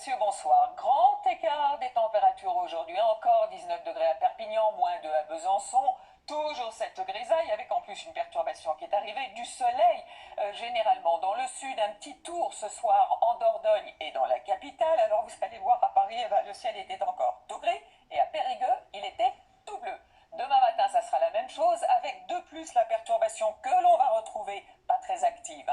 Monsieur, bonsoir. Grand écart des températures aujourd'hui, encore 19 degrés à Perpignan, moins 2 à Besançon, toujours cette grisaille avec en plus une perturbation qui est arrivée, du soleil généralement dans le sud, un petit tour ce soir en Dordogne et dans la capitale. Alors vous allez voir à Paris, le ciel était encore tout gris et à Périgueux, il était tout bleu. Demain matin, ça sera la même chose, avec de plus la perturbation que l'on va retrouver, pas très active,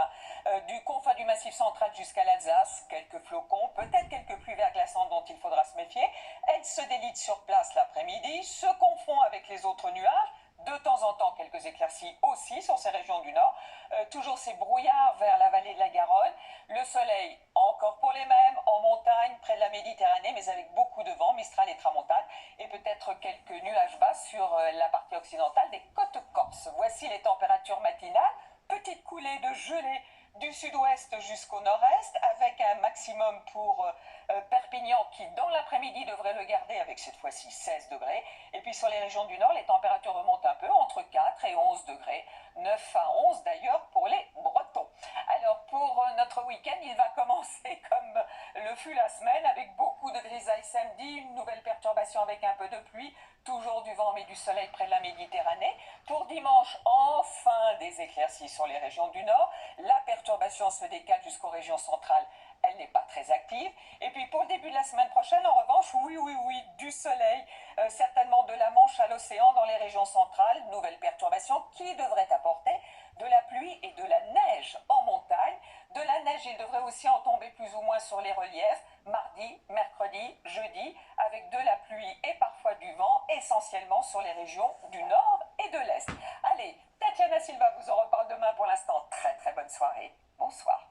du confin du Massif central jusqu'à l'Alsace, quelques flocons, peut-être quelques pluies verglaçantes dont il faudra se méfier. Elle se délite sur place l'après-midi, se confond avec les autres nuages, de temps en temps quelques éclaircies aussi sur ces régions du nord, toujours ces brouillards vers la vallée de la Garonne, le soleil encore pour les mêmes, en montagne, près de la Méditerranée, mais avec beaucoup de vent, Mistral et Tramontane, et peut-être quelques nuages bas sur la partie occidentale des côtes corses. Voici les températures matinales, petite coulée de gelée du sud-ouest jusqu'au nord-est, avec un maximum pour Perpignan qui dans l'après-midi devrait le garder avec cette fois-ci 16 degrés. Et puis sur les régions du nord, les températures remontent un peu entre 4 et 11 degrés, 9 à 11 d'ailleurs pour les Bretons. Alors pour notre week-end, il va commencer comme le fut la semaine avec beaucoup de grisailles samedi, une nouvelle perturbation avec un peu de pluie, toujours du vent mais du soleil près de la Méditerranée. Pour dimanche, enfin des éclaircies sur les régions du nord. La perturbation se décale jusqu'aux régions centrales, elle n'est pas très active. Et puis pour le début de la semaine prochaine, en revanche, oui, du soleil, certainement de la Manche à l'océan dans les régions centrales, nouvelle perturbation qui devrait apporter de la pluie et de la neige en montagne. De la neige, il devrait aussi en tomber plus ou moins sur les reliefs, mardi, mercredi, jeudi, avec de la pluie et parfois du vent, essentiellement sur les régions du nord et de l'est. Allez, Tatiana Silva vous en reparle demain. Pour l'instant, très bonne soirée. Bonsoir.